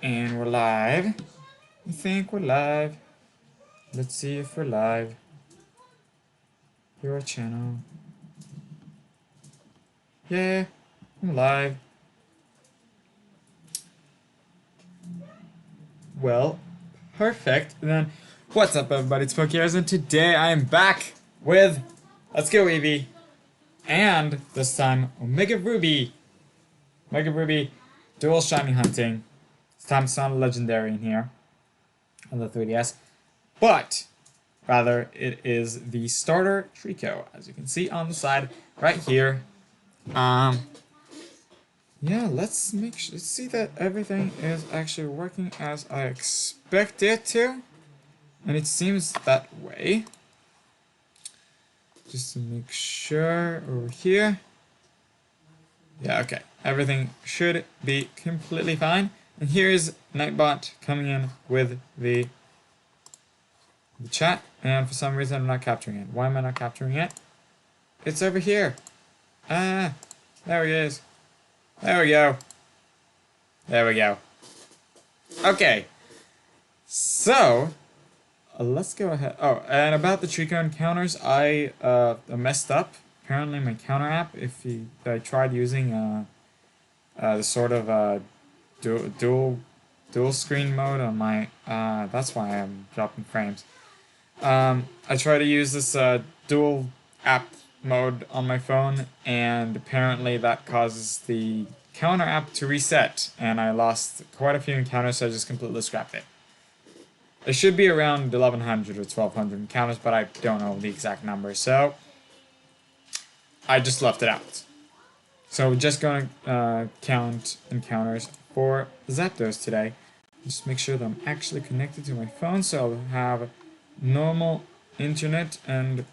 And we're live. I think we're live. Let's see if we're live. Your channel. Yeah, I'm live. Well, perfect. And then, what's up, everybody? It's Pokédex, and today I am back with Let's Go Eevee, and this time Omega Ruby. Omega Ruby, dual shiny hunting. This time it's not a legendary in here on the 3DS, but rather it is the starter Trico, as you can see on the side right here. Yeah, let's see that everything is actually working as I expect it to. And it seems that way. Just to make sure over here. Yeah, okay. Everything should be completely fine. And here is Nightbot coming in with the chat. And for some reason I'm not capturing it. Why am I not capturing it? It's over here. Ah, there he is. There we go. There we go. Okay. So, let's go ahead. Oh, and about the Trico encounters, I messed up. Apparently my counter app, I tried using the sort of dual screen mode on my, that's why I'm dropping frames. I tried to use this dual app mode on my phone, and apparently that causes the counter app to reset, and I lost quite a few encounters, so I just completely scrapped it. It should be around 1100 or 1200 encounters, but I don't know the exact number, so I just left it out. So we're just going to count encounters for Zapdos today. Just make sure that I'm actually connected to my phone, so I'll have normal internet and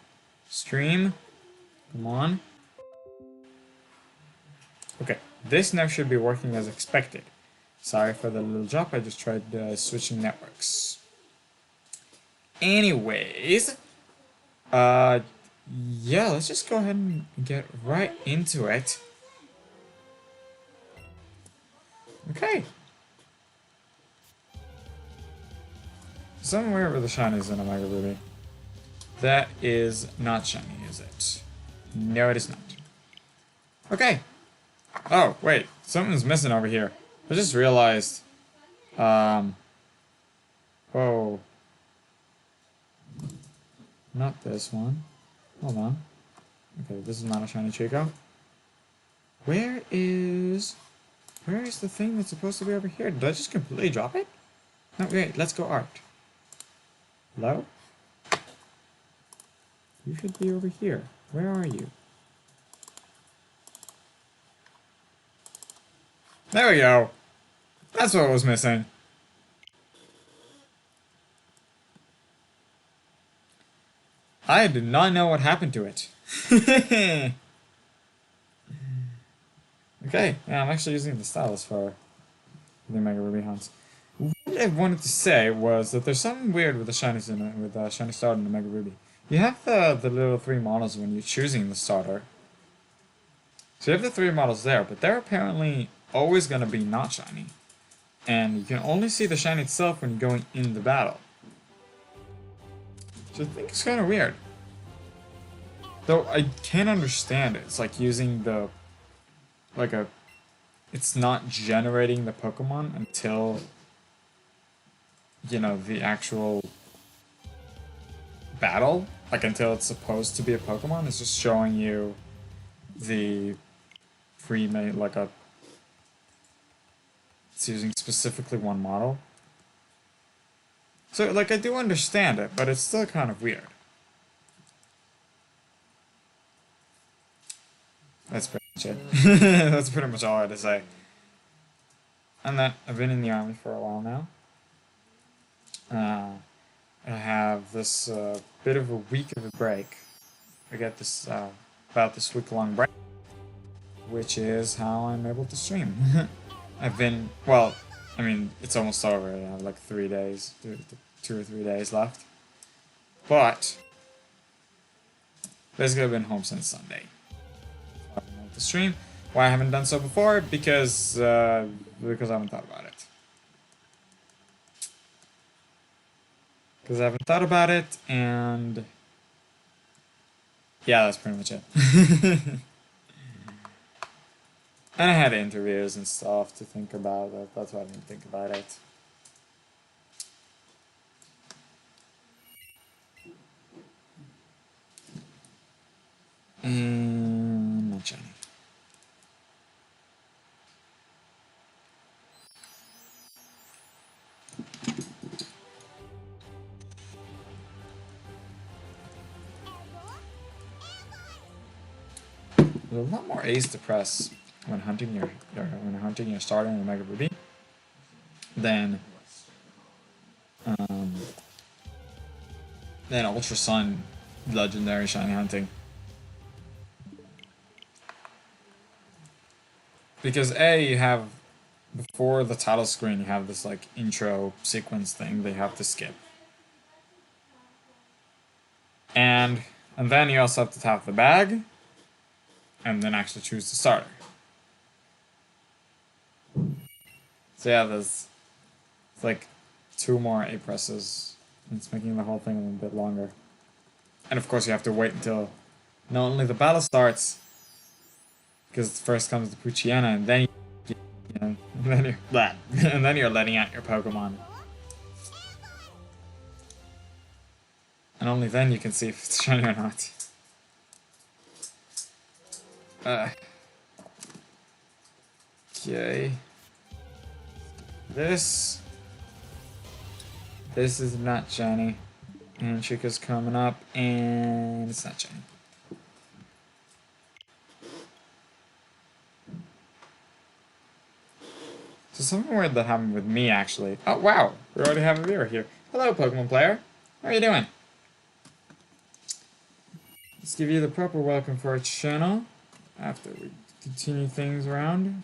stream. Come on. Okay, this now should be working as expected. Sorry for the little drop, I just tried switching networks. Anyways, yeah, let's just go ahead and get right into it. Okay. Somewhere where the shinies in Omega Ruby. That is not shiny, is it? No, it is not. Okay. Oh, wait. Something's missing over here. I just realized. Whoa. Not this one. Hold on. Okay, this is not a shiny Trico. Where is the thing that's supposed to be over here? Did I just completely drop it? No, wait, let's go art. Hello? You should be over here. Where are you? There we go. That's what was missing. I did not know what happened to it. Okay, yeah, I'm actually using the stylus for the Omega Ruby hunts. What I wanted to say was that there's something weird with the shinies in it, with shiny starter and Omega Ruby. You have the little 3 models when you're choosing the starter. So you have the 3 models there, but they're apparently always going to be not shiny. And you can only see the shiny itself when you're going in the battle. So I think it's kind of weird. Though I can understand it. It's like using it's not generating the Pokemon until, you know, the actual battle. Like until it's supposed to be a Pokemon. It's just showing you the pre-made, it's using specifically one model. So, like, I do understand it, but it's still kind of weird. That's pretty much it. That's pretty much all I had to say. And then, I've been in the army for a while now. I have this bit of a week of a break. I get this, about this week-long break, which is how I'm able to stream. I've been, well, I mean, it's almost over. I have like 3 days, 2 or 3 days left. But, basically I've been home since Sunday. I haven't been able to stream. Why I haven't done so before? Because I haven't thought about it. because I haven't thought about it, and yeah, that's pretty much it. And I had interviews and stuff to think about. That's why I didn't think about it. And not shiny. There's a lot more A's to press when hunting your starter in a Mega Ruby um, than Ultra Sun Legendary Shiny hunting. Because you have, before the title screen, you have this like intro sequence thing they have to skip. And then you also have to tap the bag, and then actually choose the starter. So yeah, there's like 2 more A presses. It's making the whole thing a little bit longer. And of course you have to wait until not only the battle starts, because first comes the Poochyena, and then and then you're and then you're letting out your Pokemon. And only then you can see if it's shiny or not. Okay. This is not shiny. And Chica's coming up, and it's not shiny. So something weird that happened with me, actually. Oh, wow! We already have a viewer here. Hello, Pokemon player. How are you doing? Let's give you the proper welcome for our channel after we continue things around.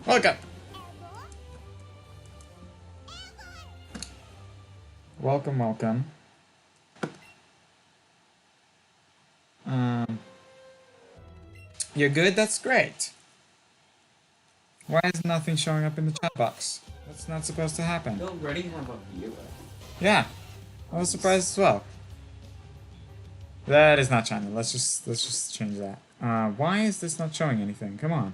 Welcome! Welcome, welcome. You're good? That's great. Why is nothing showing up in the chat box? That's not supposed to happen. You already have a viewer. Yeah. I was surprised as well. That is not shiny. Let's just change that. Why is this not showing anything? Come on.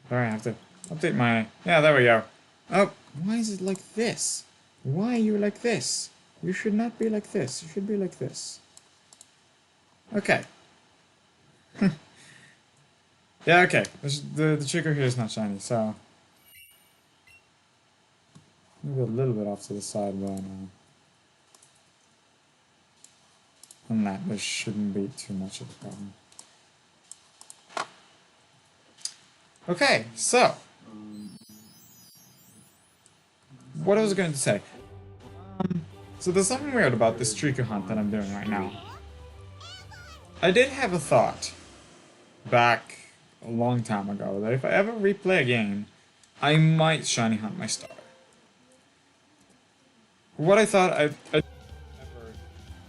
Sorry, I have to update my... Yeah, there we go. Oh, why is it like this? Why are you like this? You should not be like this. You should be like this. Okay. Yeah, okay. The trigger here is not shiny, so... Maybe a little bit off to the side, but... and that, there shouldn't be too much of a problem. Okay, so... what I was going to say. So there's something weird about this Trico hunt that I'm doing right now. I did have a thought back a long time ago that if I ever replay a game, I might shiny hunt my starter. What I thought, I'd never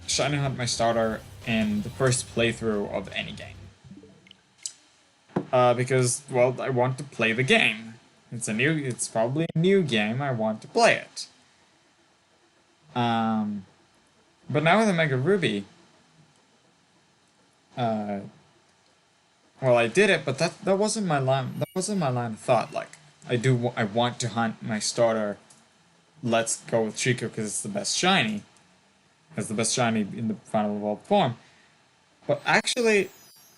shiny hunt my starter in the first playthrough of any game. Because, well, I want to play the game. It's probably a new game, I want to play it. But now with the Mega Ruby, well, I did it, but that wasn't my line. That wasn't my line of thought. Like, I want to hunt my starter. Let's go with Chico because it's the best shiny. It's the best shiny in the final evolved form. But actually,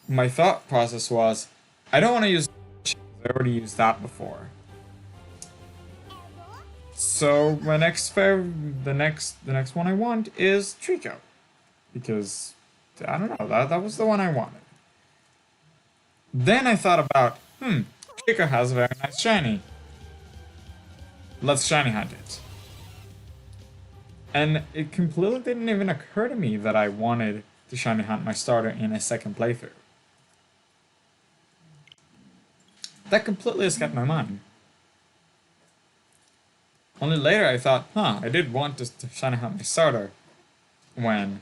my thought process was, I don't want to use Chico. I already used that before. So my the next one I want is Trico, because I don't know, that was the one I wanted. Then I thought about, Trico has a very nice shiny. Let's shiny hunt it. And it completely didn't even occur to me that I wanted to shiny hunt my starter in a second playthrough. That completely escaped my mind. Only later I thought, I did want to shiny hunt my starter, when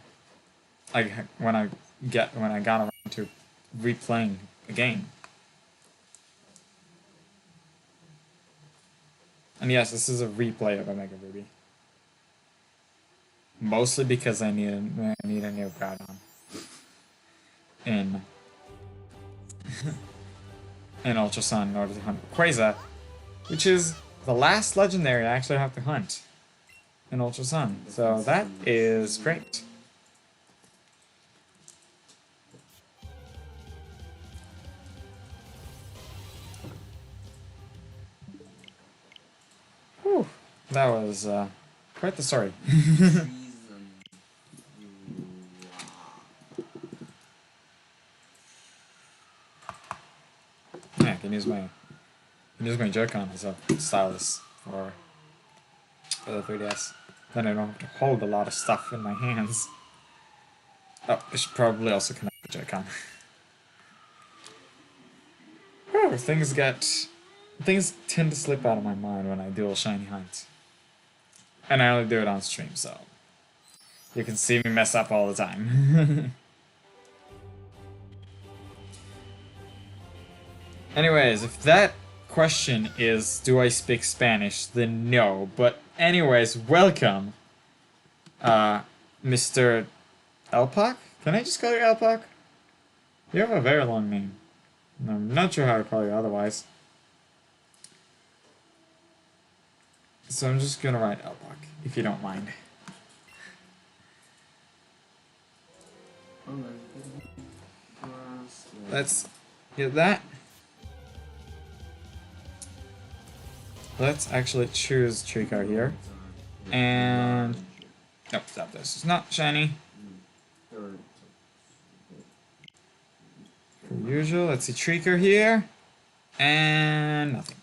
when I got around to replaying the game. And yes, this is a replay of Omega Ruby. Mostly because I need a new Groudon in Ultra Sun in order to hunt Quasar, which is the last legendary I actually have to hunt in Ultra Sun. So that is great. Whew, that was quite the story. Yeah, I can use my Joy-Con as a stylus for the 3DS. Then I don't have to hold a lot of stuff in my hands. Oh, I should probably also connect the Joy-Con. Whew, things tend to slip out of my mind when I dual shiny hunt. And I only do it on stream, so you can see me mess up all the time. Anyways, if that question is, do I speak Spanish, then no. But anyways, welcome, Mr. Elpak? Can I just call you Elpak? You have a very long name. I'm not sure how to call you otherwise. So I'm just gonna write Elpak, if you don't mind. Let's get that. Let's actually choose Tricar here. And... nope, stop this. It's not shiny. Per usual, let's see Tricar here. And nothing.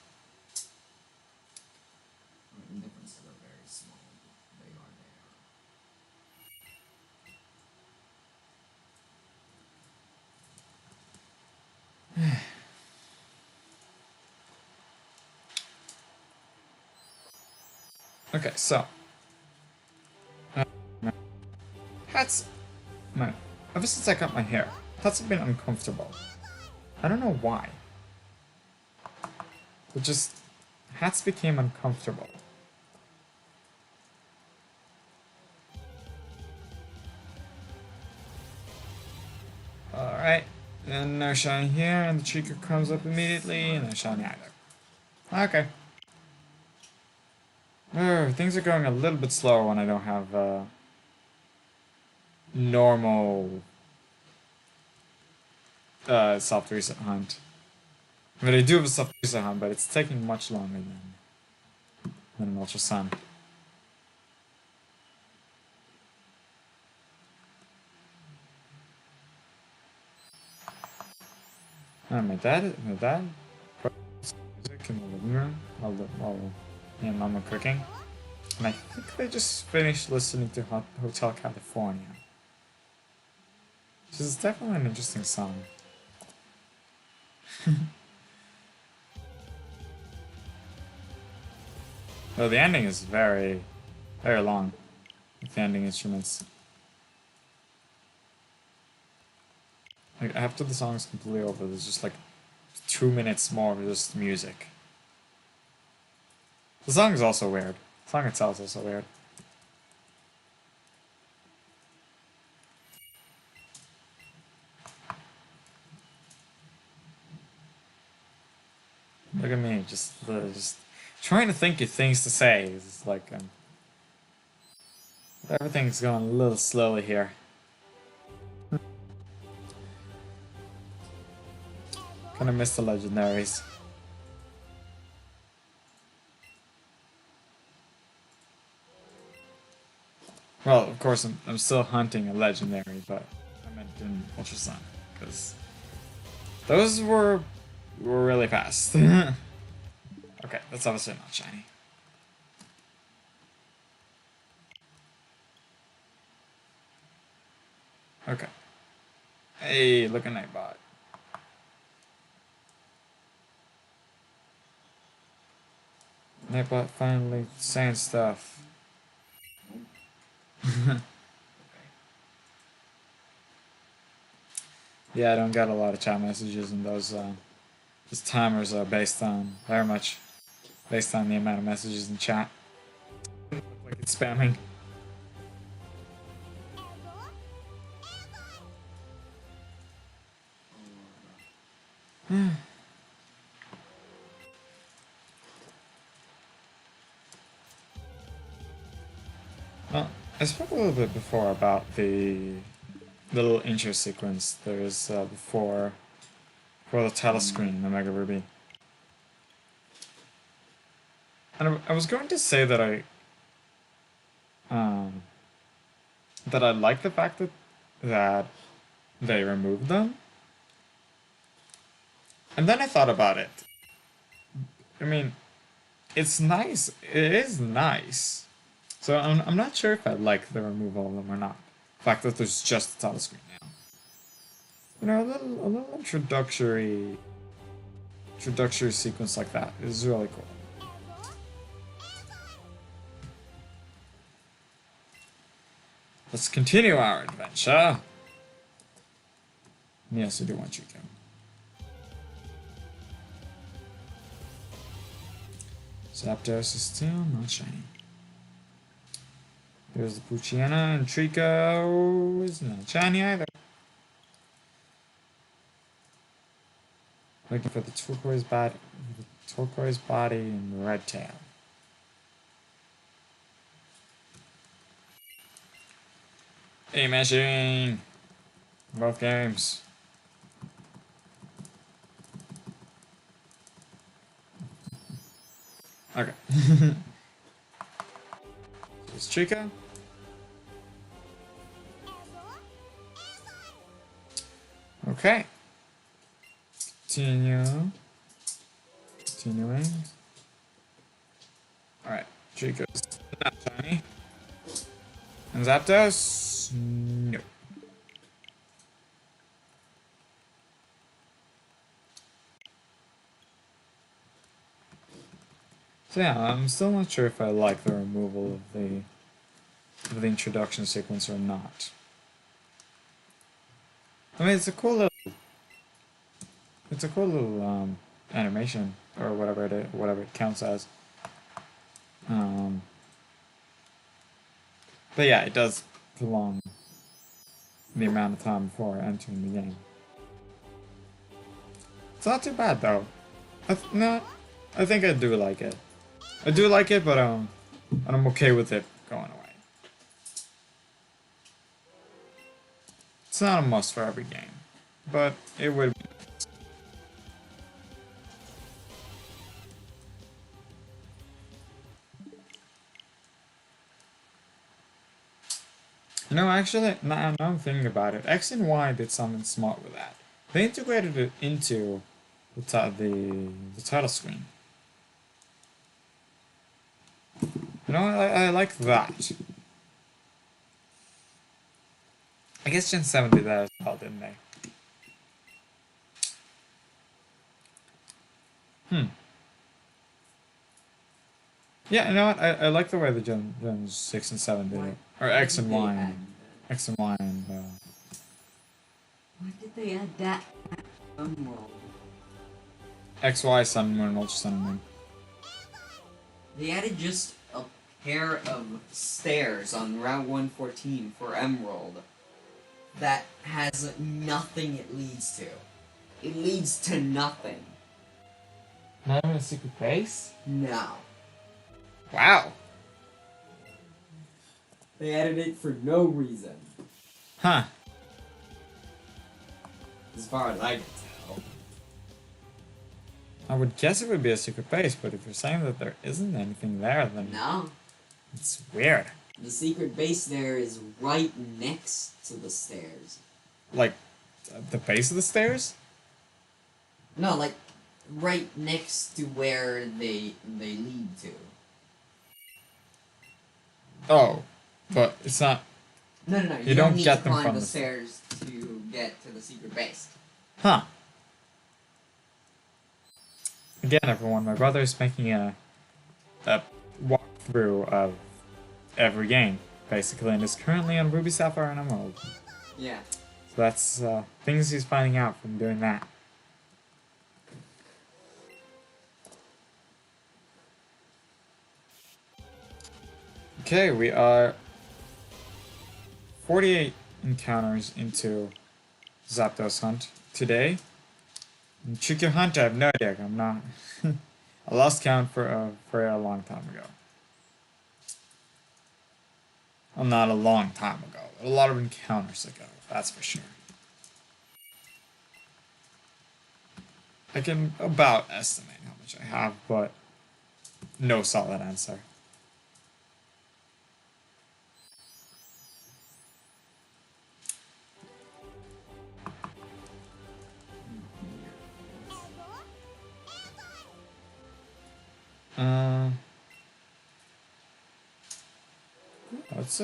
Okay, so hats. Ever since I cut my hair, hats have been uncomfortable. I don't know why. But just hats became uncomfortable. Alright, and no shiny here, and the Chica comes up immediately, and no shiny either. Okay. Things are going a little bit slower when I don't have normal soft reset hunt. I mean, I do have a soft reset hunt, but it's taking much longer than Ultra Sun. My dad music in the living room while me and Mom were cooking, and I think they just finished listening to Hotel California. Which is definitely an interesting song. Though the ending is very, very long with the ending instruments. Like, after the song is completely over, there's just like 2 minutes more of just music. The song is also weird. The song itself is also weird. Look at me, just trying to think of things to say. It's like everything's going a little slowly here. Kinda miss the legendaries. Well, of course, I'm still hunting a legendary, but I meant in Ultra Sun, because those were really fast. Okay, that's obviously not shiny. Okay. Hey, look at Nightbot. Nightbot finally saying stuff. Yeah, I don't get a lot of chat messages, and those timers are based on very much based on the amount of messages in chat. Look like it's spamming. Well, I spoke a little bit before about the little intro sequence there is before for the title screen in Omega Ruby. And I was going to say that I like the fact that they removed them. And then I thought about it. I mean, it's nice. It is nice. So I'm not sure if I like the removal of them or not. The fact that there's just a title screen now. You know, a little introductory sequence like that is really cool. Let's continue our adventure. Yes, I do want you to. Zapdos is still not shiny. There's the Poochyena, and Trico is not shiny either. Looking for the turquoise body and red tail. Hey, mashing! Both games. Okay. It's Chica. Okay. Continuing. Alright, Chica's not shiny. And Zapdos? No. So yeah, I'm still not sure if I like the removal of the introduction sequence or not. I mean, it's a cool little animation or whatever it counts as. But yeah, it does prolong the amount of time before entering the game. It's not too bad though. I think I do like it. I do like it, but and I'm okay with it going away. It's not a must for every game, but it would be. You know, actually, now I'm thinking about it. X and Y did something smart with that. They integrated it into the title screen. You know, I like that. I guess Gen 7 did that as well, didn't they? Yeah, you know what? I like the way the Gen 6 and 7 did it. Or X and Y. X and Y and Why did they add that Emerald? X, Y, Sun, Moon, Ultra Sun, and Moon. They added just a pair of stairs on Route 114 for Emerald that has nothing it leads to. It leads to nothing. Not even a secret base? No. Wow. They added it for no reason. Huh. As far as I can tell. I would guess it would be a secret base, but if you're saying that there isn't anything there, then No. it's weird. The secret base there is right next to the stairs. Like, the base of the stairs? No, like, right next to where they lead to. Oh, but it's not. No. You don't need get to them climb from the the stairs to get to the secret base. Huh. Again, everyone, my brother is making a walkthrough of every game, basically, and is currently on Ruby, Sapphire, and Emerald. Yeah. So that's things he's finding out from doing that. Okay, we are 48 encounters into Zapdos hunt today. And Trick Your Hunt, I have no idea. I'm not. I lost count for a long time ago. Well, not a long time ago, but a lot of encounters ago. That's for sure. I can about estimate how much I have, but no solid answer. Uh, let's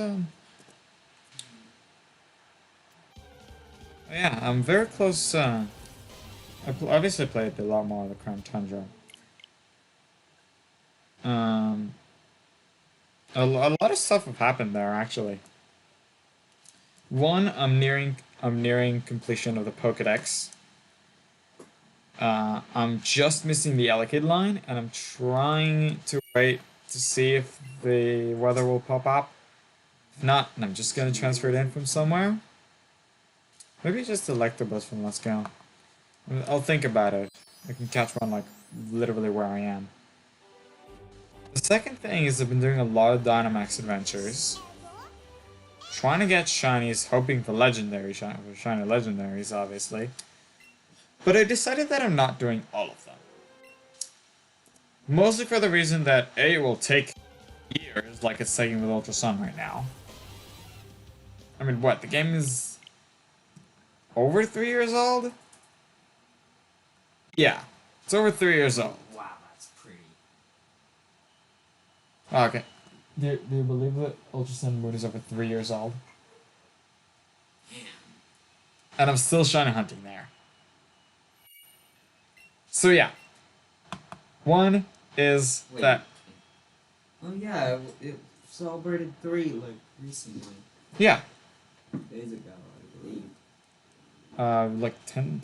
yeah, I'm very close. Obviously played a lot more of the Crown Tundra. Um, a lot of stuff have happened there actually. One, I'm nearing completion of the Pokédex. I'm just missing the Elekid line, and I'm trying to wait to see if the weather will pop up. If not, I'm just gonna transfer it in from somewhere. Maybe just Electabuzz from Let's Go. I'll think about it. I can catch one like literally where I am. The second thing is I've been doing a lot of Dynamax adventures. Trying to get shinies, hoping for shiny legendaries, obviously. But I decided that I'm not doing all of them. Mostly for the reason that A, it will take years, like it's taking with Ultra Sun right now. I mean, what? The game is over 3 years old? Yeah, it's over 3 years old. Wow, that's pretty. Okay. Do you believe that Ultra Sun and Moon is over 3 years old? And I'm still shiny hunting there. So yeah. One is Wait. that... Oh yeah, it celebrated 3 like recently. Yeah. Days ago, I believe.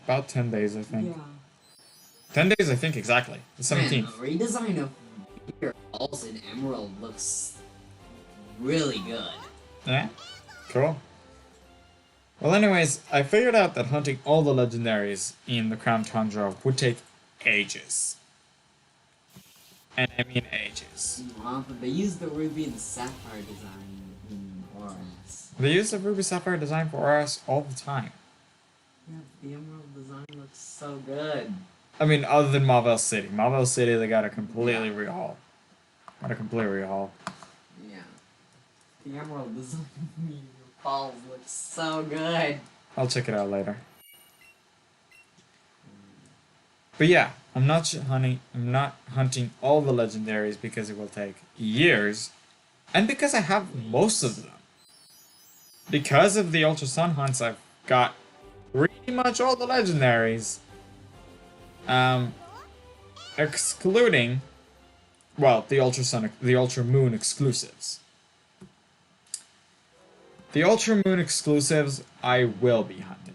About 10 days, I think. Yeah. 10 days, I think, exactly. The 17th. Man, the redesign of your balls in Emerald looks really good. Yeah? Cool. Well, anyways, I figured out that hunting all the legendaries in the Crown Tundra would take ages. And I mean ages. But they used the ruby and sapphire design in ORS. They use the Ruby Sapphire design for RS all the time. Yeah, the Emerald design looks so good. I mean, other than Marvel City. Marvel City, they got a completely rehaul. Yeah. The Emerald design of your balls looks so good. I'll check it out later. But yeah, I'm not hunting all the legendaries because it will take years, and because I have most of them. Because of the Ultra Sun hunts, I've got pretty much all the legendaries. Excluding, well, the Ultra Moon exclusives. The Ultra Moon exclusives, I will be hunting.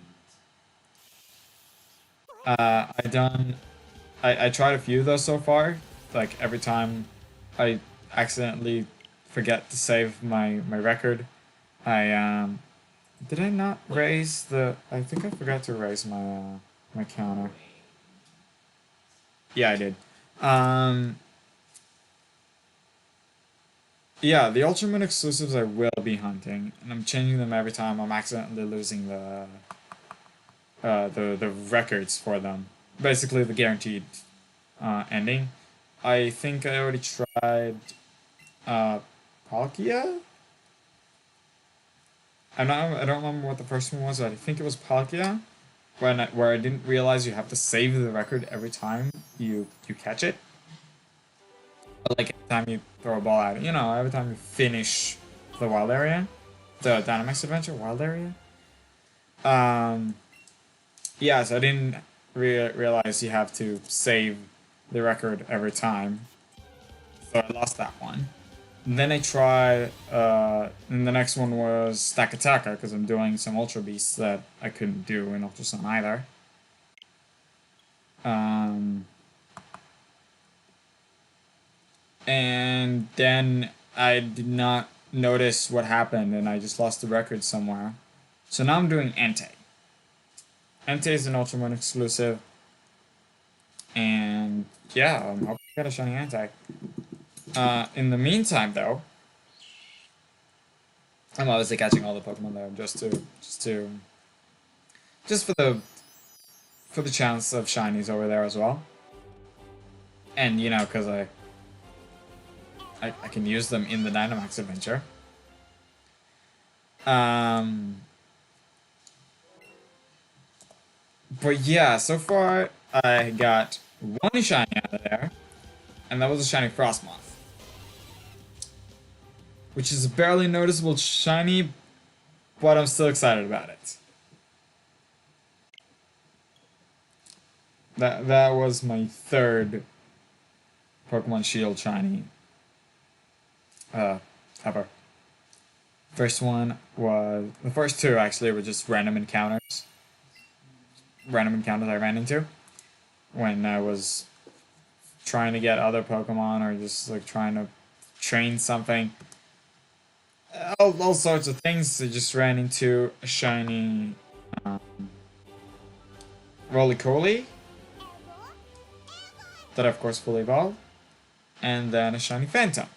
I tried a few of those so far. Like every time I accidentally forget to save my record, did I not raise the? I think I forgot to raise my my counter. Yeah, I did. Yeah, the Ultra Moon exclusives I will be hunting, and I'm changing them every time I'm accidentally losing the records for them. Basically, the guaranteed ending. I think I already tried Palkia. I don't remember what the first one was, but I think it was Palkia, where I didn't realize you have to save the record every time you catch it. But like every time you throw a ball at it, every time you finish the wild area, the Dynamax Adventure wild area. Yeah, so I didn't realize you have to save the record every time, so I lost that one. then I tried, and the next one was Stack Attacker, because I'm doing some Ultra Beasts that I couldn't do in Ultra Sun either. And then I did not notice what happened, and I just lost the record somewhere. So now I'm doing Entei. Entei is an Ultramon exclusive, and yeah, I'm hoping to get a shiny Entei. In the meantime, though, I'm obviously catching all the Pokemon there just for the chance of shinies over there as well. And you know, because I can use them in the Dynamax adventure. But yeah, so far I got one shiny out of there, and that was a shiny Frostmoth, which is a barely noticeable shiny, but I'm still excited about it. That was my third Pokemon Shield shiny ever. First one was the first two actually were just random encounters. Random encounters I ran into when I was trying to get other Pokemon or just like trying to train something. All sorts of things. I just ran into a shiny Roly-Coly that of course fully evolved, and then a shiny Phantom,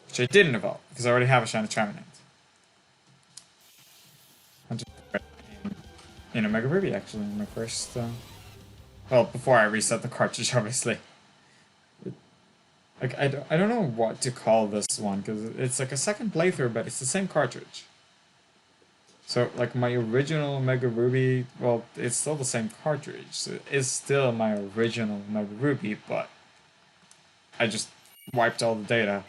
which I didn't evolve because I already have a shiny Trevenant. I just put it in a Mega Ruby actually in my first. Well, before I reset the cartridge, obviously. Like I don't know what to call this one because it's like a second playthrough, but it's the same cartridge. So like my original Mega Ruby, well, it's still the same cartridge. So it's still my original Mega Ruby, but I just wiped all the data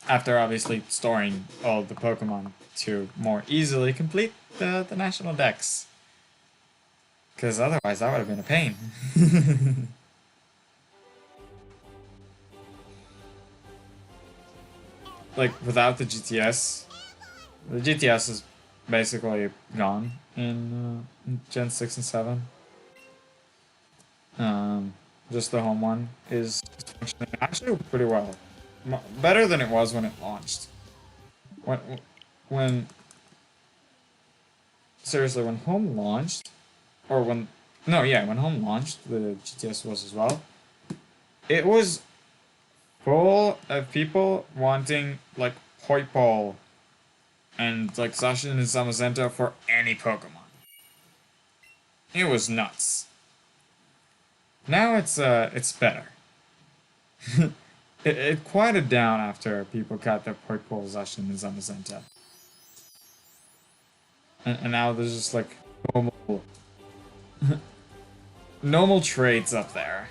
after obviously storing all the Pokemon to more easily complete the national dex. Because otherwise that would have been a pain. Like without the GTS, the GTS is basically gone in Gen 6 and 7. Just the home one is functioning actually pretty well. Better than it was when it launched. When seriously, when home launched, or when, no, yeah, when home launched, the GTS was as well. It was full of people wanting like Poipole and like Zacian and Zamazenta for any Pokemon. It was nuts. Now it's better. It quieted down after people got their Poipole, Zacian, and Zamazenta. And now there's just like normal normal trades up there.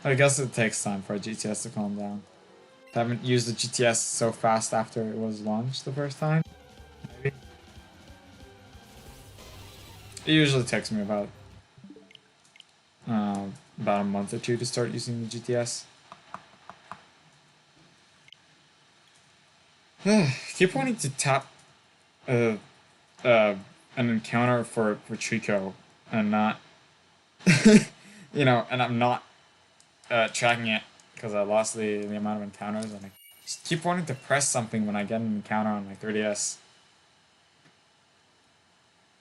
I guess it takes time for a GTS to calm down. I haven't used the GTS so fast after it was launched the first time. Maybe. It usually takes me about a month or two to start using the GTS. Keep wanting to tap an encounter for Trico and not, you know, and I'm not tracking it because I lost the amount of encounters, and I just keep wanting to press something when I get an encounter on my 3DS.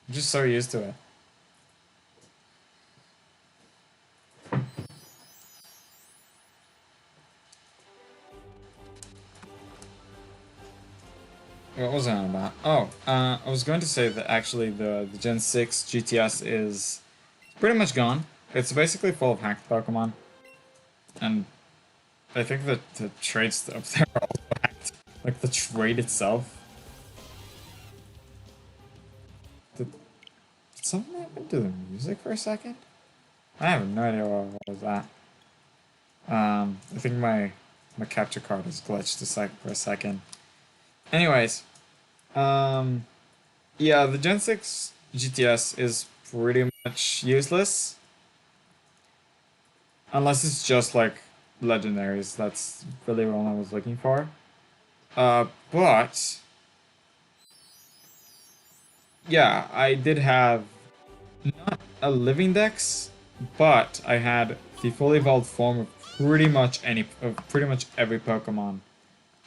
I'm just so used to it. What was I on about? Oh, I was going to say that actually the Gen 6 GTS is pretty much gone. It's basically full of hacked Pokemon. And I think that the trades up there are also hacked. Like the trade itself. Did something happen to the music for a second? I have no idea what was that. I think my capture card is glitched for a second. Anyways, yeah, the Gen 6 GTS is pretty much useless. Unless it's just like legendaries. That's really all I was looking for. But yeah, I did have not a living dex, but I had the fully evolved form of pretty much every Pokemon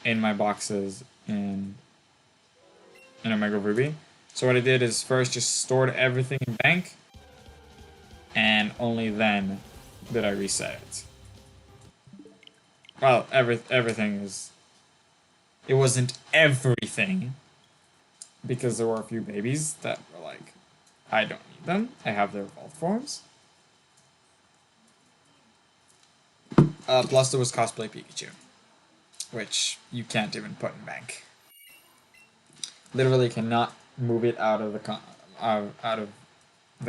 in my boxes in Omega Ruby. So what I did is first just stored everything in bank, and only then did I reset it. Well, everything is. It wasn't everything, because there were a few babies that were like, I don't need them. I have their evolved forms. Plus there was cosplay Pikachu, which you can't even put in bank. Literally cannot move it out of the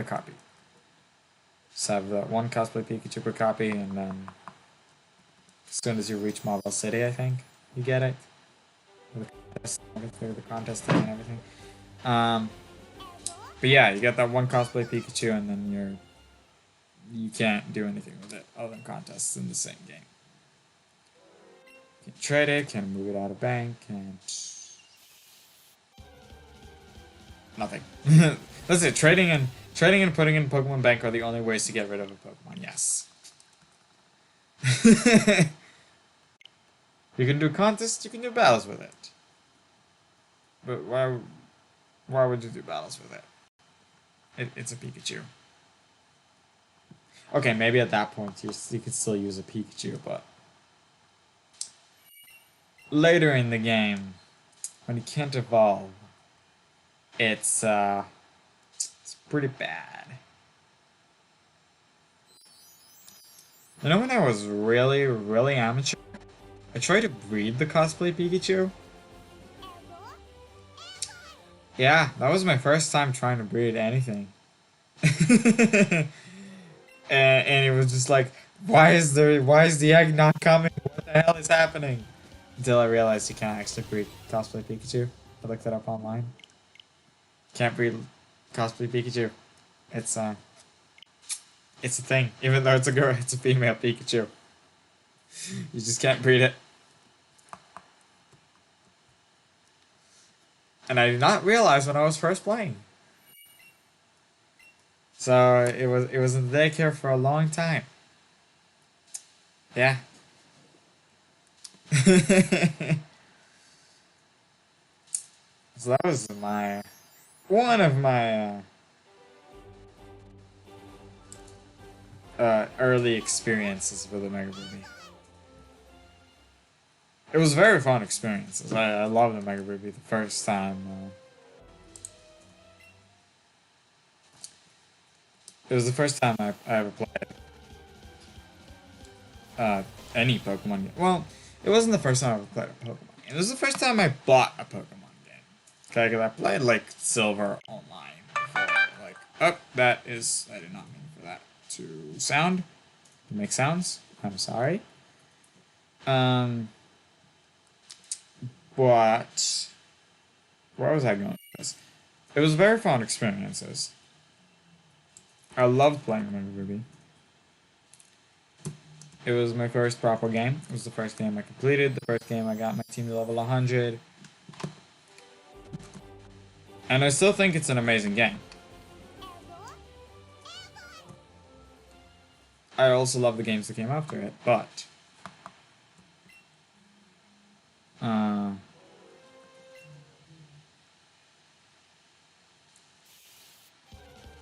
copy. Just have the one cosplay Pikachu per copy, and then as soon as you reach Marvel City, I think you get it. Through the contest thing and everything. But yeah, you get that one cosplay Pikachu, and then you can't do anything with it other than contests in the same game. Can't trade it, can't move it out of bank, can't nothing. That's it. Trading and putting in Pokemon Bank are the only ways to get rid of a Pokemon. Yes. You can do contests, you can do battles with it. But why would you do battles with it? It's a Pikachu. Okay, maybe at that point you could still use a Pikachu, but later in the game, when you can't evolve, it's pretty bad. You know, when I was really, really amateur, I tried to breed the cosplay Pikachu. Yeah, that was my first time trying to breed anything. And it was just like, why is the egg not coming? What the hell is happening? Until I realized you can't actually breed cosplay Pikachu. I looked it up online. Can't breed cosplay Pikachu. It's a thing. Even though it's a girl, it's a female Pikachu. You just can't breed it. And I did not realize when I was first playing. So it was in daycare for a long time. Yeah. So that was one of my early experiences with Omega Ruby. It was very fun experiences. I loved Omega Ruby the first time. It was the first time I ever played any Pokemon game. Well, it wasn't the first time I ever played a Pokemon game. It was the first time I bought a Pokemon game. Okay, because I played like Silver online before. Like, oh, I did not mean for that to sound. To make sounds. I'm sorry. But where was I going with this? It was very fun experiences. I loved playing Omega Ruby. It was my first proper game. It was the first game I completed. The first game I got my team to level 100. And I still think it's an amazing game. I also love the games that came after it, but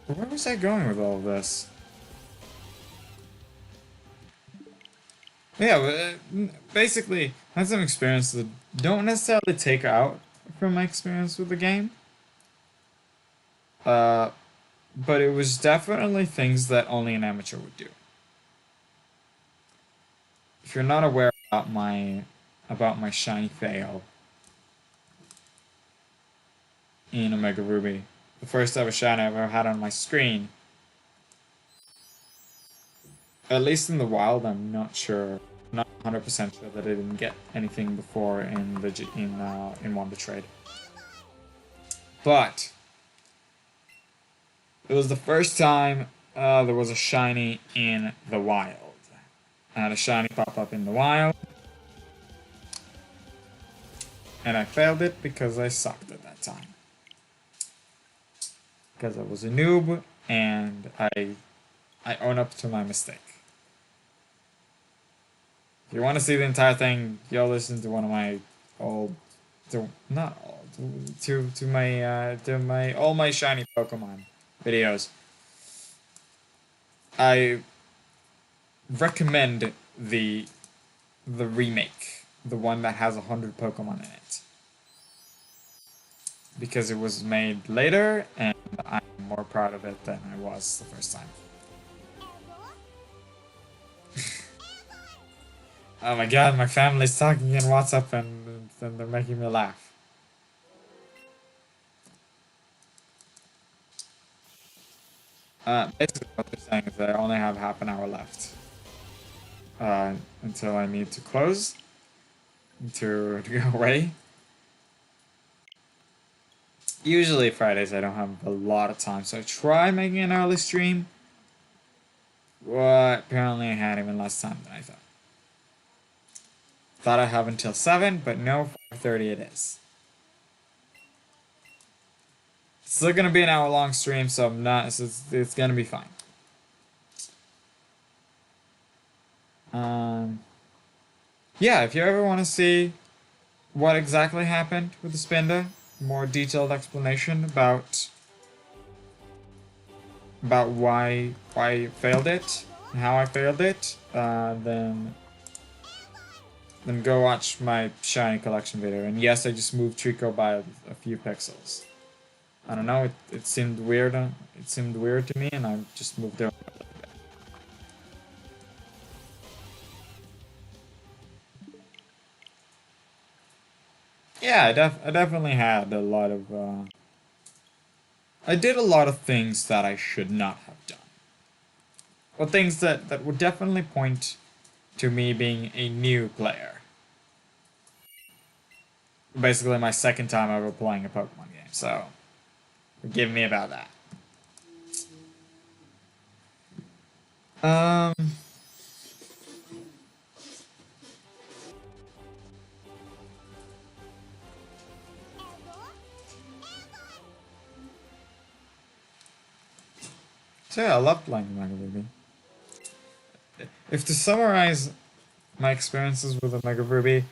where was I going with all of this? Yeah, basically, I had some experiences that don't necessarily take out from my experience with the game. But it was definitely things that only an amateur would do. If you're not aware about my shiny fail in Omega Ruby, the first ever shiny I ever had on my screen, at least in the wild, I'm not sure, not 100% sure that I didn't get anything before in one of the trade. But it was the first time there was a shiny in the wild. I had a shiny pop up in the wild. And I failed it because I sucked at that time. Because I was a noob and I own up to my mistake. If you want to see the entire thing, you'll listen to one of my old, not old, to my all my shiny Pokemon videos. I recommend the remake, the one that has 100 Pokemon in it, because it was made later and I'm more proud of it than I was the first time. Oh my god, my family's talking in WhatsApp and they're making me laugh. Basically what they're saying is that I only have half an hour left. Until I need to close. To go away. Usually Fridays I don't have a lot of time, so I try making an early stream. But apparently I had even less time than I thought. Thought I'd have until 7, but no, 5:30 it is. It's still gonna be an hour long stream, so I'm not. So it's gonna be fine. Yeah, if you ever want to see what exactly happened with the Spinda, more detailed explanation about why I failed it, and how I failed it, then go watch my shiny collection video. And yes, I just moved Trico by a few pixels. I don't know, it seemed weird. It seemed weird to me, and I just moved it. Yeah, I definitely had a lot of. I did a lot of things that I should not have done. Or things that would definitely point to me being a new player. Basically, my second time ever playing a Pokemon game, so forgive me about that. Um. So yeah, I love playing Mega Ruby. If to summarize my experiences with the Mega Ruby,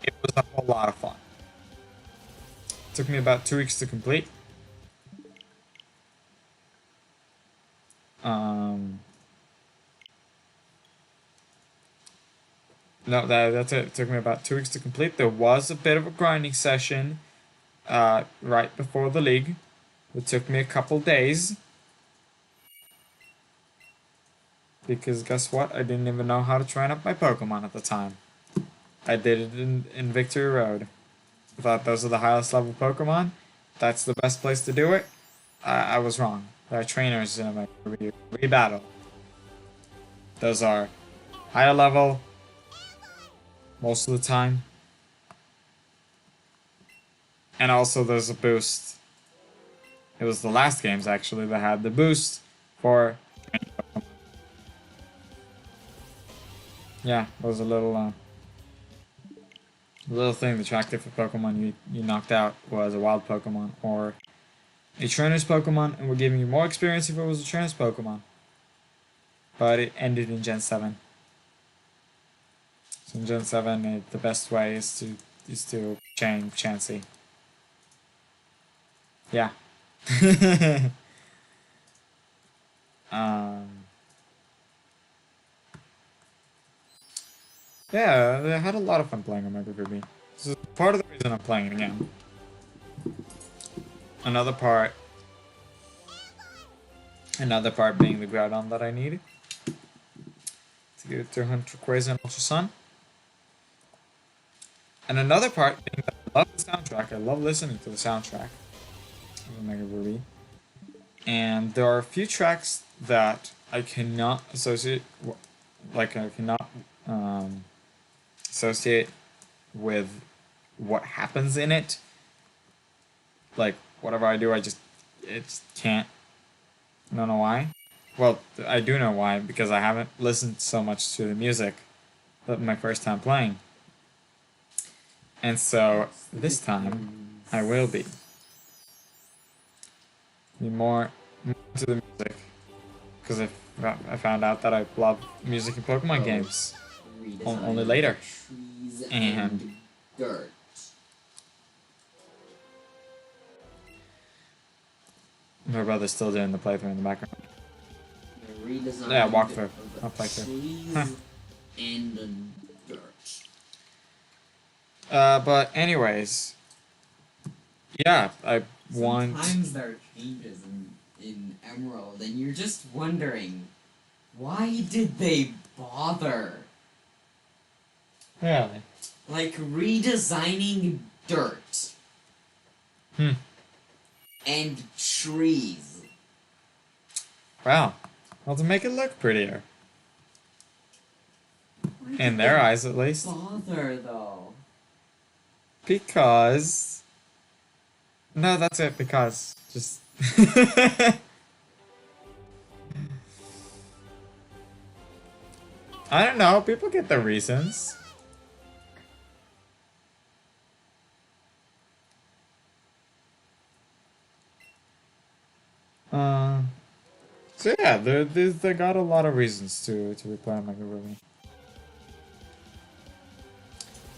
it was a whole lot of fun. It took me about 2 weeks to complete. Um, no, that's it. It took me about 2 weeks to complete. There was a bit of a grinding session right before the league. It took me a couple days. Because guess what? I didn't even know how to train up my Pokemon at the time. I did it in Victory Road. I thought those are the highest level Pokemon. That's the best place to do it. I was wrong. There are trainers in a re-battle. Those are higher level most of the time. And also there's a boost. It was the last games actually that had the boost for training Pokemon. Yeah, it was a little thing that tracked if a Pokemon you knocked out was a wild Pokemon or a trainer's Pokemon, and we're giving you more experience if it was a trainer's Pokemon. But it ended in Gen 7. So in Gen 7, the best way is to chain Chansey. Yeah. um, yeah, I had a lot of fun playing Omega Ruby. This is part of the reason I'm playing it again. Another part being the Groudon that I need to get to hunt Rayquaza and Ultra Sun. And another part being that I love the soundtrack. I love listening to the soundtrack of Omega Ruby. And there are a few tracks that I cannot associate, associate with what happens in it. Like whatever I do, it just can't. I don't know why. Well, I do know why, because I haven't listened so much to the music. But my first time playing. And so, this time, I will be. Be more into the music. Because I found out that I love music in Pokemon games. Only later. Trees And dirt. my brother's still doing the playthrough in the background. Redesign Yeah, walkthrough. of Not playthrough. trees Huh. and the dirt. But anyways, yeah, I want. Sometimes there are changes in Emerald, and you're just wondering, why did they bother? Really? Like redesigning dirt Hmm. and trees. Wow. Well, to make it look prettier. Why In did their they eyes, at least. bother though? Because. No, that's it, because. Just. I don't know, people get their reasons. Uh, so yeah, they got a lot of reasons to replay Mega Ruby.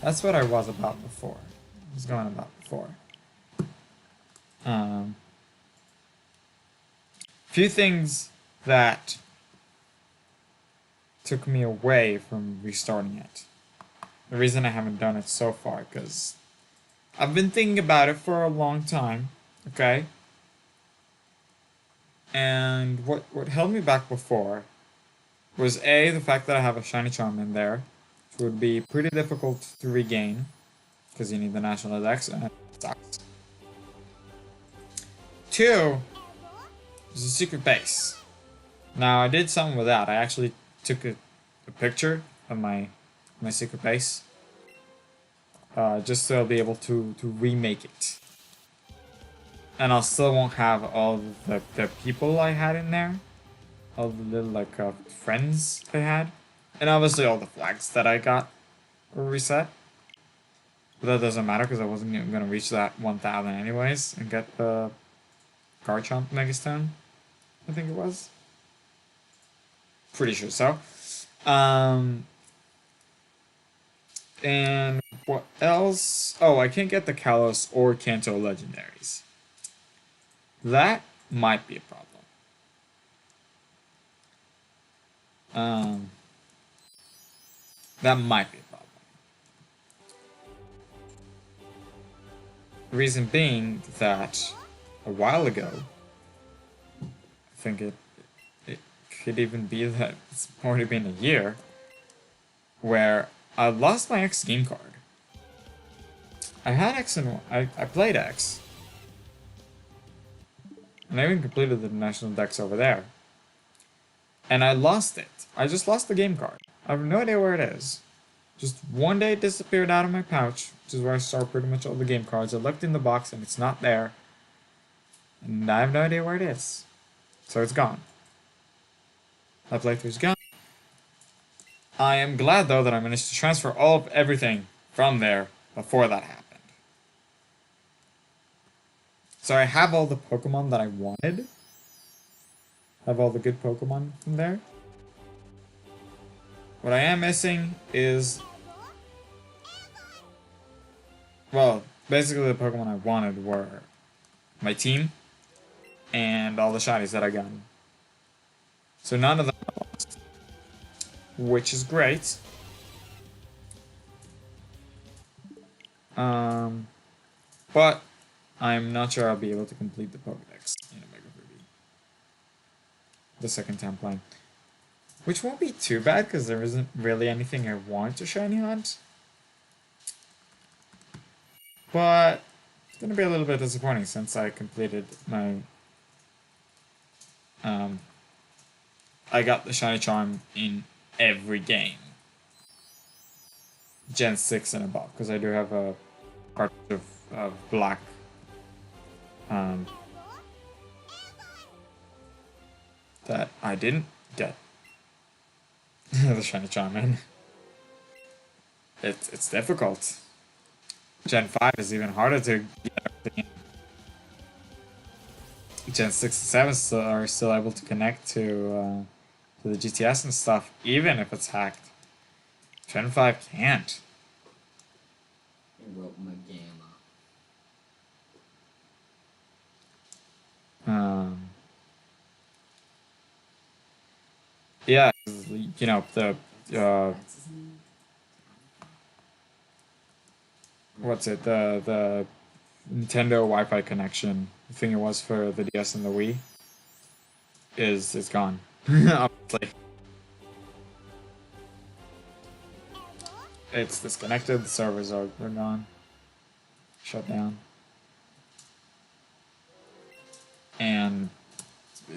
That's what I was about before. I was going about before. Few things that took me away from restarting it. The reason I haven't done it so far, because I've been thinking about it for a long time, okay? And what held me back before was A, the fact that I have a shiny charm in there, which would be pretty difficult to regain, because you need the national dex, and it sucks. 2, there's a secret base. Now, I did something with that. I actually took a picture of my secret base, just so I'll be able to remake it. And I'll still won't have all the people I had in there, all the little like friends I had, and obviously all the flags that I got were reset. But that doesn't matter because I wasn't even gonna reach that 1,000 anyways and get the Garchomp Megastone. I think it was. Pretty sure so. And what else? Oh, I can't get the Kalos or Kanto legendaries. That might be a problem. That might be a problem. Reason being that a while ago, I think it could even be that it's already been a year, where I lost my X game card. I had X and I played X. And I even completed the national dex over there. And I lost it. I just lost the game card. I have no idea where it is. Just one day it disappeared out of my pouch, which is where I store pretty much all the game cards. I looked in the box and it's not there. And I have no idea where it is. So it's gone. That playthrough's gone. I am glad though that I managed to transfer all of everything from there before that happened. So I have all the Pokemon that I wanted. Have all the good Pokemon from there. What I am missing is... Well, basically the Pokemon I wanted were my team and all the shinies that I got. So none of them are lost, which is great. But I'm not sure I'll be able to complete the Pokédex in Omega Ruby the second time playing. Which won't be too bad because there isn't really anything I want to shiny hunt. But it's gonna be a little bit disappointing since I completed my I got the shiny charm in every game. Gen 6 and above, because I do have a cartridge of black that I didn't get the shiny Charmin. It's difficult. Gen 5 is even harder to get everything in. Gen 6 and 7 are still able to connect to the GTS and stuff, even if it's hacked. Gen 5 can't. I wrote my gamma. Yeah, you know, the what's it, the Nintendo Wi-Fi connection, the thing it was for the DS and the Wii, is gone. Obviously. It's disconnected, the servers are gone. Shut down. And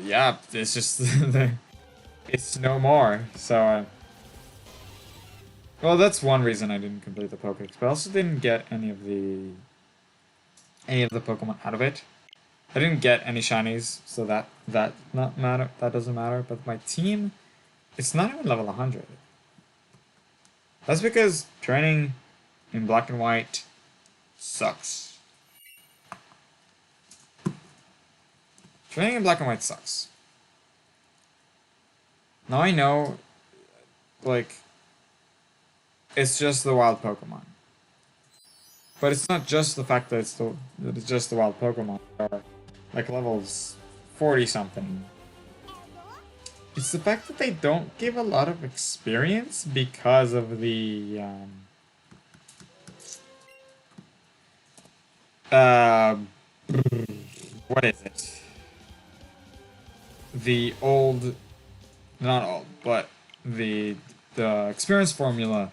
yeah, it's just it's no more. So well, that's one reason I didn't complete the Pokédex, but I also didn't get any of the Pokemon out of it. I didn't get any shinies, so that not matter. That doesn't matter. But my team, it's not even level 100. That's because training in black and white sucks. Training in black and white sucks. Now I know, like, it's just the wild Pokemon. But it's not just the fact that it's just the wild Pokemon. Or like levels 40 something. It's the fact that they don't give a lot of experience because of the uh, what is it? The old, not old, but the experience formula.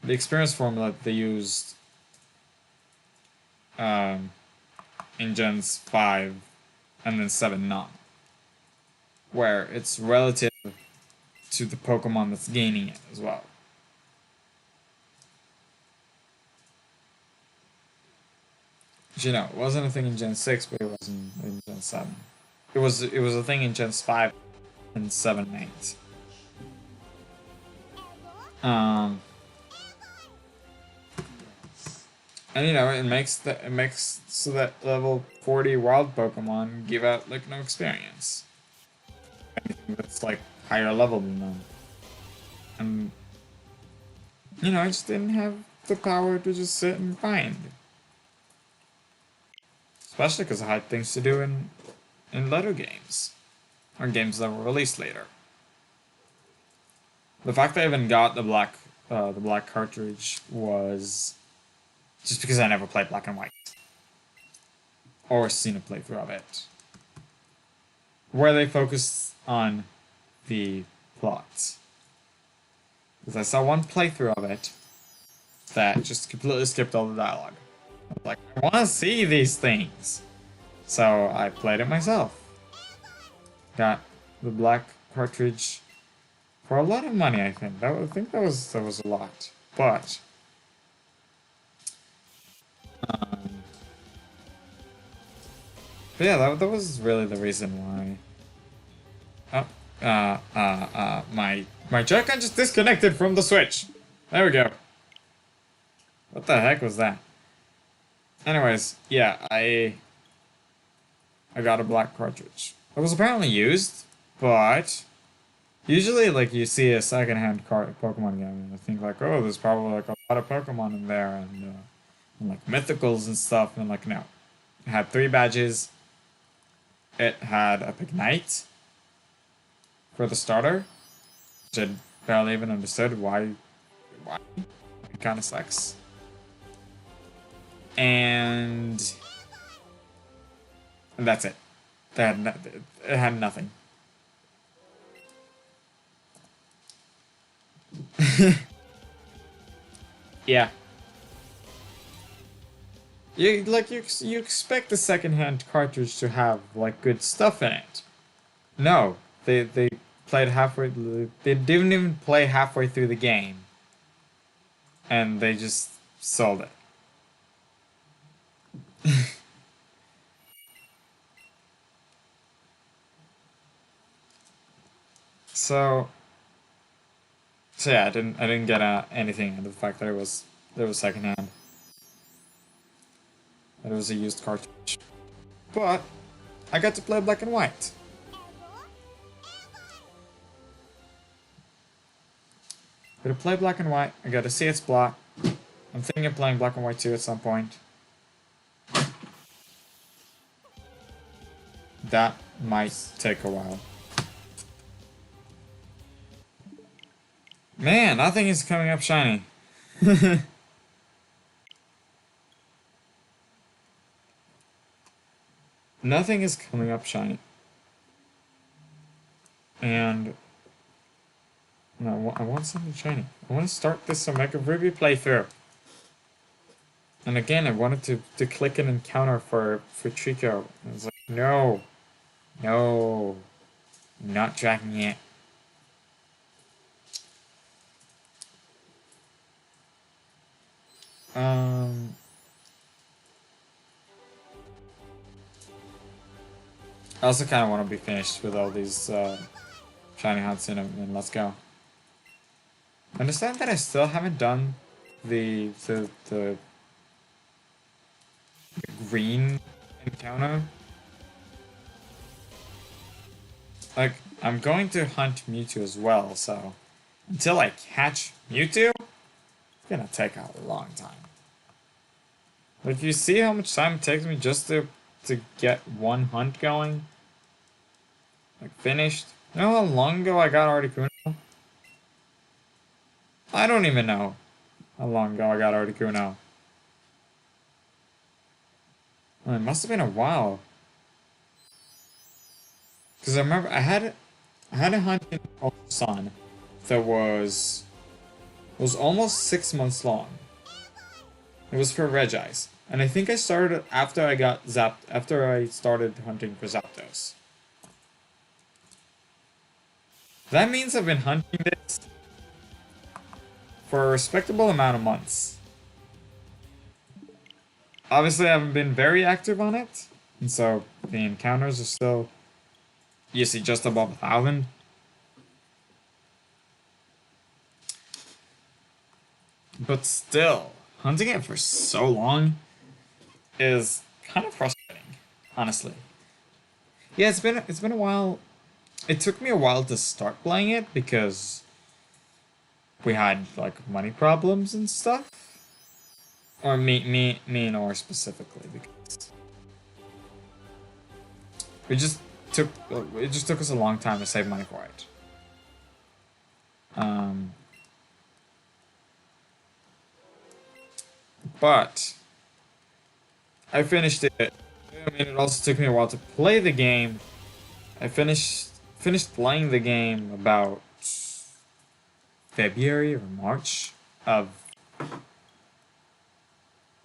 The experience formula that they used um, in Gens 5 and then 7 not. Where it's relative to the Pokemon that's gaining it as well. You know, it wasn't a thing in Gen 6, but it was in Gen 7. It was a thing in Gens 5 and 7 and 8. And you know, it makes so that level 40 wild Pokemon give out like no experience. Anything that's like higher level than them. And you know, I just didn't have the power to just sit and find. Especially because I had things to do in later games. Or games that were released later. The fact that I even got the black cartridge was just because I never played black and white. Or seen a playthrough of it. Where they focused on the plot. Because I saw one playthrough of it that just completely skipped all the dialogue. I was like, I want to see these things. So I played it myself. Got the black cartridge for a lot of money, I think. I think that was a lot. But um, yeah, that was really the reason why. Oh, my Joy-Con just disconnected from the Switch. There we go. What the heck was that? Anyways, yeah, I got a black cartridge. It was apparently used, but usually, like, you see a secondhand Pokemon game, and I think like, oh, there's probably like a lot of Pokemon in there, and like mythicals and stuff. And I'm like, no, it had 3 badges. It had a Pignite for the starter, which I barely even understood why. It kind of sucks. And that's it. It had nothing. Yeah. You expect the secondhand cartridge to have like good stuff in it. No, they played halfway. They didn't even play halfway through the game, and they just sold it. So yeah, I didn't get anything out of the fact that it was secondhand. That it was a used cartridge. But I got to play black and white. Got to play black and white. I got to see its plot. I'm thinking of playing black and white 2 at some point. That might take a while. Man, nothing is coming up shiny. Nothing is coming up shiny. And no, I want something shiny. I want to start this Omega Ruby playthrough. And again, I wanted to click an encounter for Trico. I was like, no. No. I'm not tracking it. I also kind of want to be finished with all these shiny hunts in them, and let's go. Understand that I still haven't done the green encounter. Like, I'm going to hunt Mewtwo as well, so until I catch Mewtwo, it's gonna take a long time. Like, you see how much time it takes me just to get one hunt going? Like, finished? You know how long ago I got Articuno? I don't even know how long ago I got Articuno. Well, it must have been a while. Because I remember I had a hunt in Sun that was almost 6 months long. It was for Regis. And I think I started after I got zapped, after I started hunting for Zapdos. That means I've been hunting this for a respectable amount of months. Obviously, I haven't been very active on it, and so the encounters are still usually just above 1,000. But still, hunting it for so long is kind of frustrating, honestly. Yeah, it's been a while. It took me a while to start playing it because we had like money problems and stuff. Or me and Or specifically, because it just took us a long time to save money for it. But I finished it. I mean, it also took me a while to play the game. I finished playing the game about February or March of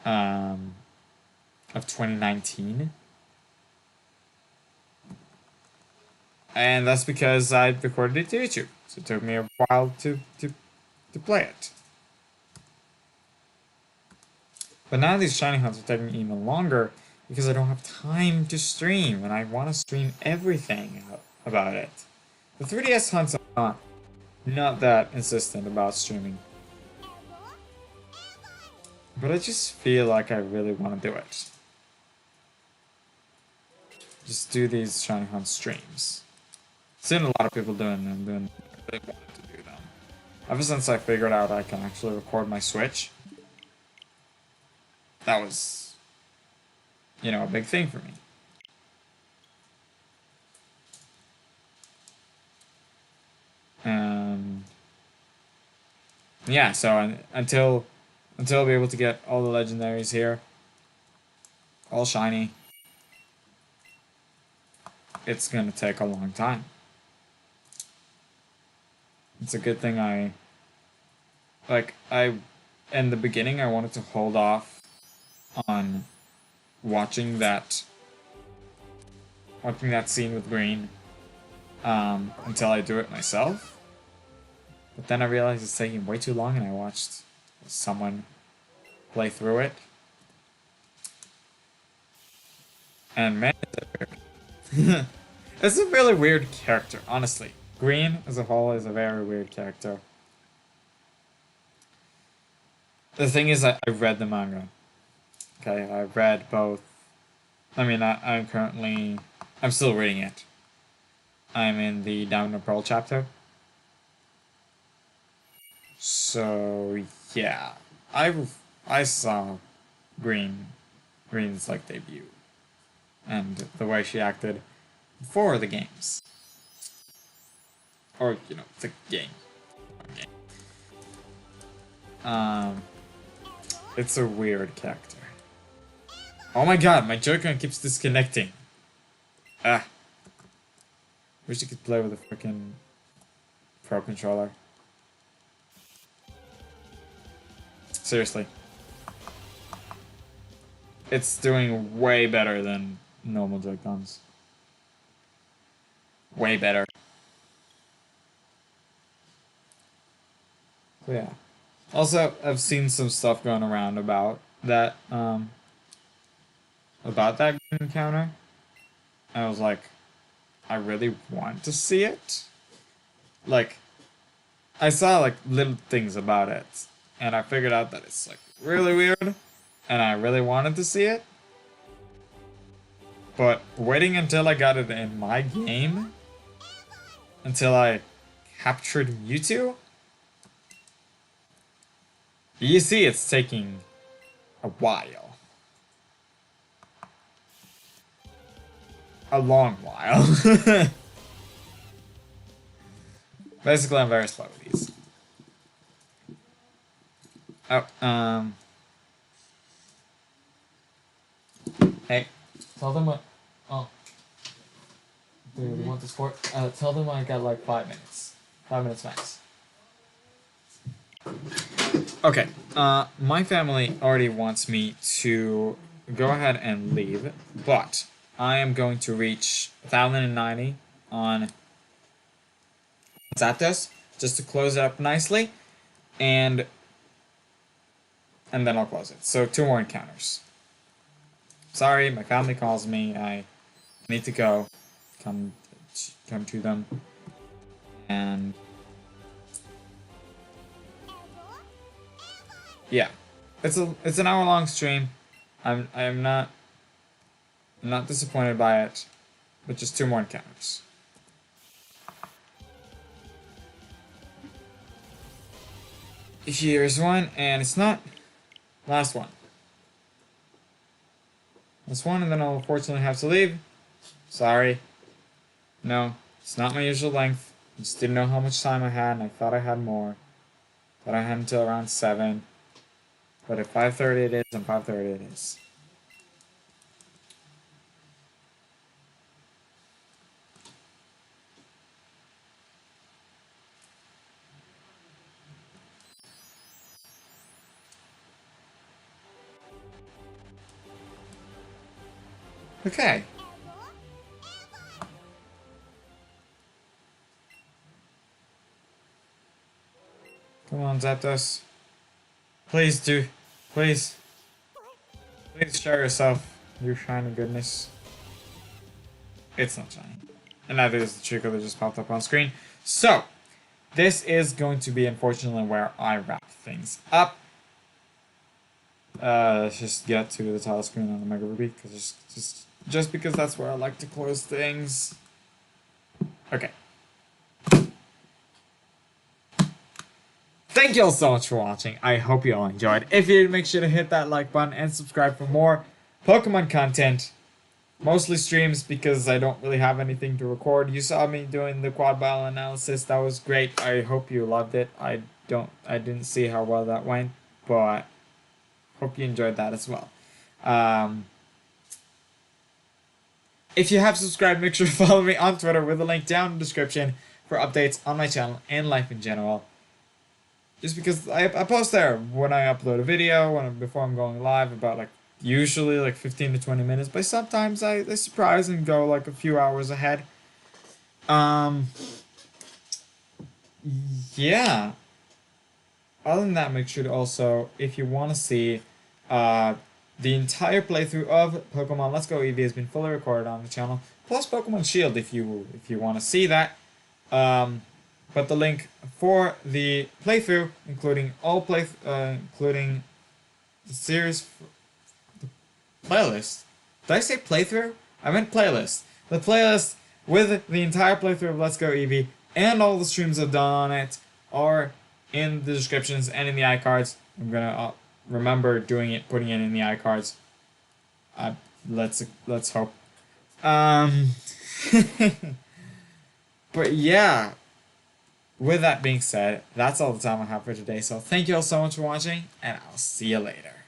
2019. And that's because I recorded it to YouTube. So it took me a while to play it. But now these shiny hunts are taking even longer because I don't have time to stream and I want to stream everything about it. The 3DS hunts are not that insistent about streaming. But I just feel like I really want to do it. Just do these shiny hunt streams. Seen a lot of people doing them, and I really wanted to do them. Ever since I figured out I can actually record my Switch, that was, a big thing for me. Yeah, so until I'll be able to get all the legendaries here, all shiny, it's gonna take a long time. It's a good thing in the beginning I wanted to hold off on watching that scene with Green until I do it myself. But then I realized it's taking way too long and I watched someone play through it. And man, it's a really weird character, honestly. Green as a whole is a very weird character. The thing is, I read the manga. Okay, I've read both. I mean, I'm still reading it. I'm in the Diamond and Pearl chapter. So yeah, I saw Green's like debut, and the way she acted before the games, or the game. It's a weird character. Oh my god, my Joy-Con keeps disconnecting. Ah. Wish you could play with a freaking Pro controller. Seriously. It's doing way better than normal Joy-Cons. Way better. So yeah. Also, I've seen some stuff going around about that encounter. I was like, I really want to see it. Like, I saw like little things about it, and I figured out that it's like really weird, and I really wanted to see it. But waiting until I got it in my game, until I captured Mewtwo, you see it's taking a while. A long while. Basically, I'm very slow with these. Oh, hey, tell them what. Oh. Do you want the sport? Tell them I got like 5 minutes. 5 minutes max. Okay, my family already wants me to go ahead and leave, but I am going to reach 1,090 on Zapdos, just to close it up nicely, and then I'll close it. So 2 more encounters. Sorry, my family calls me. I need to go. Come to them. And yeah, it's an hour-long stream. I'm not disappointed by it, but just 2 more encounters. Here's one, and it's not last one. Last one, and then I'll unfortunately have to leave. Sorry. No, it's not my usual length. I just didn't know how much time I had, and I thought I had more. Thought I had until around 7. But at 5:30 it is, and 5:30 it is. Okay. Come on, Zapdos. Please do. Please. Please show yourself, you shining goodness. It's not shining. And neither is the Chico that just popped up on screen. So, this is going to be, unfortunately, where I wrap things up. Let's just get to the title screen on the Mega Ruby, because just because that's where I like to close things. Okay. Thank you all so much for watching. I hope you all enjoyed. If you did, make sure to hit that like button and subscribe for more Pokemon content. Mostly streams because I don't really have anything to record. You saw me doing the quad battle analysis. That was great. I hope you loved it. I didn't see how well that went, but hope you enjoyed that as well. If you have subscribed, make sure to follow me on Twitter with a link down in the description for updates on my channel and life in general. Just because I post there when I upload a video, before I'm going live, about usually 15 to 20 minutes, but sometimes I surprise and go a few hours ahead. Yeah. Other than that, make sure to also, if you want to see the entire playthrough of Pokemon Let's Go Eevee has been fully recorded on the channel, plus Pokemon Shield if you want to see that. But the link for the playthrough, including including the series, the playlist. Did I say playthrough? I meant playlist. The playlist with the entire playthrough of Let's Go Eevee and all the streams I've done on it are in the descriptions and in the iCards. I'm gonna remember doing it, putting it in the iCards. Let's hope. But yeah. With that being said, that's all the time I have for today. So thank you all so much for watching, and I'll see you later.